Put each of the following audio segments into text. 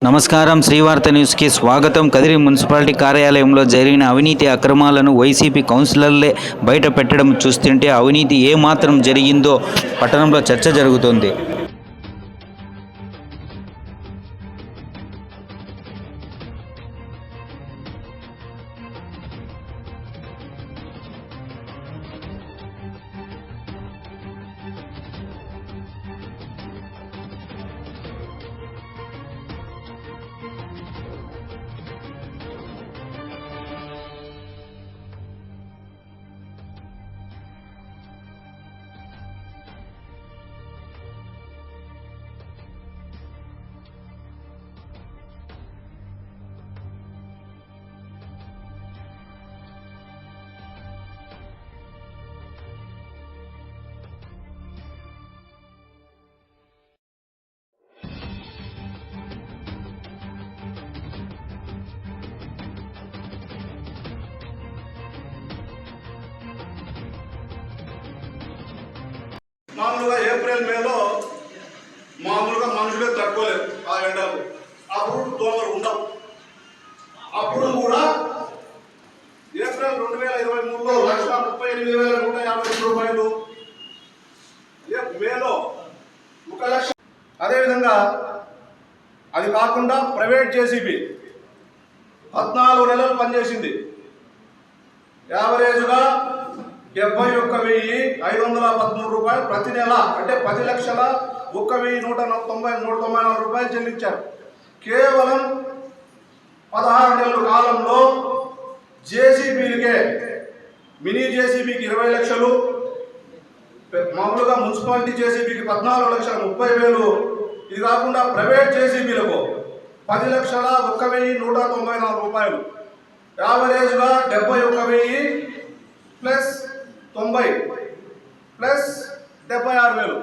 నమస్కారం, శ్రీవార్త న్యూస్కి స్వాగతం. కదిరి మున్సిపాలిటీ కార్యాలయంలో జరిగిన అవినీతి అక్రమాలను వైసీపీ కౌన్సిలర్లే బయట పెట్టడం చూస్తుంటే అవినీతి ఏమాత్రం జరిగిందో పట్టణంలో చర్చ జరుగుతోంది. మామూలుగా ఏప్రిల్ మేలో మామూలుగా మనుషులే తట్టుకోలేరు ఆ ఎండలు. అప్పుడు దోమలు ఉండవు. అప్పుడు కూడా ఏప్రిల్ 2023లో 1,38,152 రూపాయలు, మేలో 1,00,000. అదేవిధంగా అది కాకుండా ప్రైవేట్ జేసీబీ 14 నెలలు పనిచేసింది. యావరేజ్గా 71,513 రూపాయలు ప్రతి నెల, అంటే 10,01,194 రూపాయలు చెల్లించారు. కేవలం 16 నెలల కాలంలో జేసీబీలకే, మినీ జేసీబీకి 20 లక్షలు, మామూలుగా మున్సిపాలిటీ జేసీబీకి 14,30,000, ఇది కాకుండా ప్రైవేట్ జేసీబీలకు 10,01,194 రూపాయలు. యావరేజ్గా 71,000 ప్లస్ 90 ప్లస్ 76,000,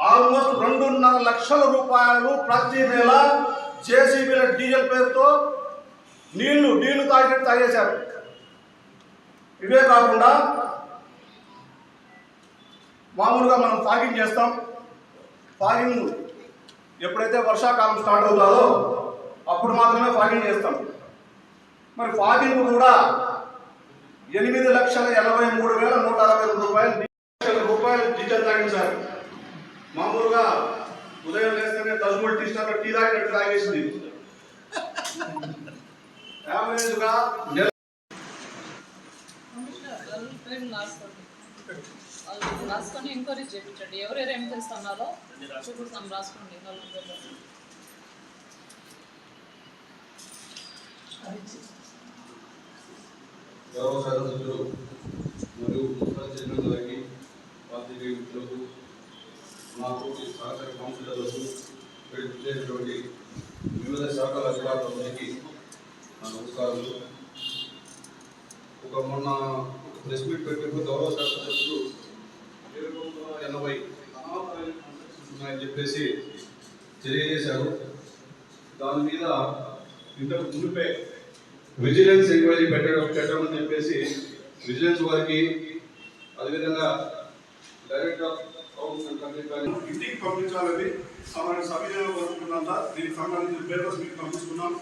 ఆల్మోస్ట్ 2.5 లక్షల రూపాయలు ప్రతి నెల జేసీబీల డీజిల్ పేరుతో నీళ్లు తాగేశారు. ఇవే కాకుండా మామూలుగా మనం ఫాగింగ్ చేస్తాం. ఫాగింగ్ ఎప్పుడైతే వర్షాకాలం స్టార్ట్ అవుతుందో అప్పుడు మాత్రమే ఫాగింగ్ చేస్తాం. మరి ఫాగింగ్ కూడా 8,83,162 రూపాయలు డీజిల్ తాగించారు. మామూలుగా ఉదయం లేస్తేనే దశమూడు టీ స్టార్లో టీ తాగినట్టు తాగేసింది. యావరేజ్గా రాసుకొని ఎంక్వైరీ చేయించండి. ఎవరెవరు ఏం చేస్తున్నారో చూపిస్తాం, రాసుకోండి. గౌరవ శాసనసభ్యులు మరియు మున్సిపల్ చైర్మన్ గారికి, పార్టీ మిత్రులకు, మాకు సహకార కౌన్సిలర్లకు, చేసినటువంటి వివిధ శాఖల అధికారులందరికీ నా నమస్కారాలు. మొన్న ప్రెస్ మీట్ పెట్టినప్పుడు గౌరవ శాసనసభ్యులు 780 ఉన్నాయని చెప్పేసి తెలియజేశారు. దాని మీద ఇంతకు మునిపే విజిలెన్స్ ఎంక్వైరీ పెట్టమని చెప్పేసి విజిలెన్స్ వారికి, అదేవిధంగా డైరెక్టర్ ఆఫ్ ఇంటికి పంపించాలని మన సభ్యులు కోరుకుంటున్నాం. దీనికి సంబంధించిన పేపర్స్ మీకు పంపిస్తున్నాం.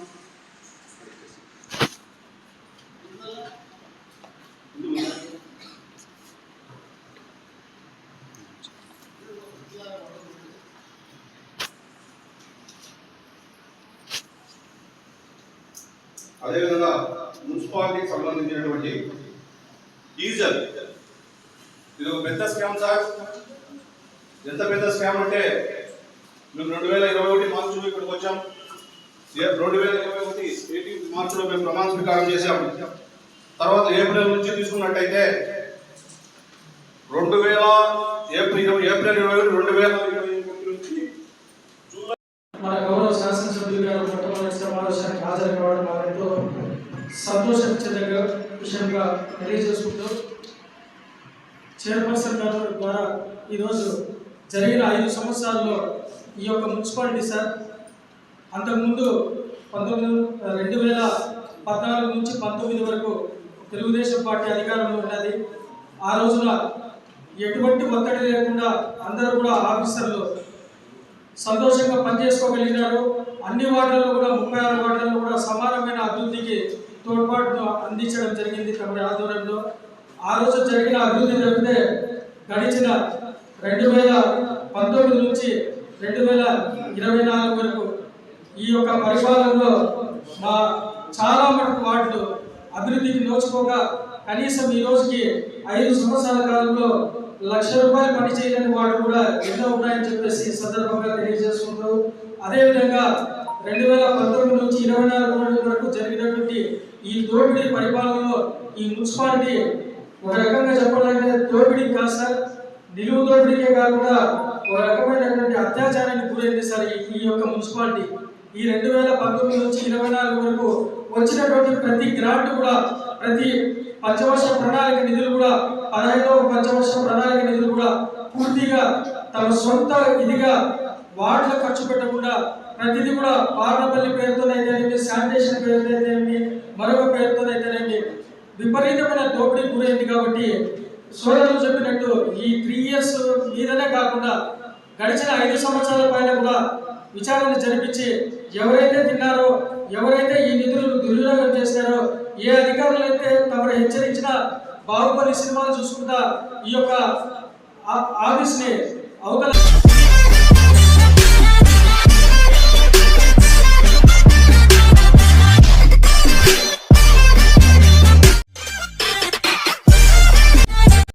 అదేవిధంగా మున్సిపాలిటీకి సంబంధించినటువంటి డీజిల్, ఇది ఒక పెద్ద స్కామ్ సార్. ఎంత పెద్ద స్కామ్ అంటే, మేము 2021 మార్చిలో ఇక్కడికి వచ్చాం. 2021 18 మార్చిలో మేము ప్రమాణ స్వీకారం చేశాం. తర్వాత ఏప్రిల్ నుంచి తీసుకున్నట్టయితే ఏప్రిల్ 2021 నుంచి మన గౌరవ శాసనసభ్యులు గారు మొట్టమొదటి సమావేశానికి హాజరు కావడం ఎంతో సంతోషించదగ్గ విషయంగా తెలియజేసుకుంటూ, చైర్పర్సన్ గారి ద్వారా ఈరోజు జరిగిన 5 సంవత్సరాల్లో ఈ యొక్క మున్సిపాలిటీ సార్, అంతకుముందు 2014 నుంచి 19 వరకు తెలుగుదేశం పార్టీ అధికారంలో ఉన్నది. ఆ రోజున ఎటువంటి ఒత్తిడి లేకుండా అందరూ కూడా ఆఫీసర్లు సంతోషంగా పనిచేసుకోగలిగినారు. అన్ని వార్డులలో కూడా 36 వార్డులలో కూడా సమానమైన అభివృద్ధికి తోడ్పాటును అందించడం జరిగింది తమరి ఆధ్వర్యంలో. ఆ రోజు జరిగిన అభివృద్ధి జరిగితే గడిచిన 2019 నుంచి 2024 వరకు ఈ యొక్క పరిపాలనలో మా చాలా మటుకు వార్డులు అభివృద్ధికి నోచుకోగా కనీసం ఈ రోజుకి 5 సంవత్సరాల కాలంలో ₹1,00,000 పని చేయలేని వాడు కూడా ఎన్నో ఉన్నాయని చెప్పేసి సందర్భంగా తెలియజేసుకుంటూ, అదేవిధంగా 2019 నుంచి 24 వరకు జరిగినటువంటి ఈ దోపిడీ పరిపాలనలో ఈ మున్సిపాలిటీ ఒక రకంగా చెప్పాలంటే దోపిడీ కాదు సార్, నిలువు దోపిడీకే కాకుండా ఒక రకమైనటువంటి అత్యాచారానికి గురైంది సార్ ఈ యొక్క మున్సిపాలిటీ. ఈ 2019 నుంచి 24 వరకు వచ్చినటువంటి ప్రతి గ్రాంట్ కూడా, ప్రతి పంచవర్ష ప్రణాళిక నిధులు కూడా, 15వ పంచవర్ష ప్రణాళిక నిధులు కూడా పూర్తిగా తమ సొంత ఇదిగా వార్డులు ఖర్చు పెట్టకుండా ప్రతిదీ కూడా పార్లపల్లి పేరుతోనైతేనేమి, శానిటేషన్ పేరుతోనైతేనేమి, మరొక పేరుతోనైతేనేమి విపరీతమైన దోపిడీ గురైంది. కాబట్టి సోదరులు చెప్పినట్టు ఈ 3 ఇయర్స్ మీదనే కాకుండా గడిచిన 5 సంవత్సరాల పైన కూడా విచారణ జరిపించి ఎవరైతే తిన్నారో, ఎవరైతే ఈ నిధులను దుర్వినియోగం చేశారో, ఏ అధికారులు అయితే తమను హెచ్చరించినా బాహుబలి సినిమాలు చూసుకుంటా ఈ యొక్క ఆఫీస్ని అవతల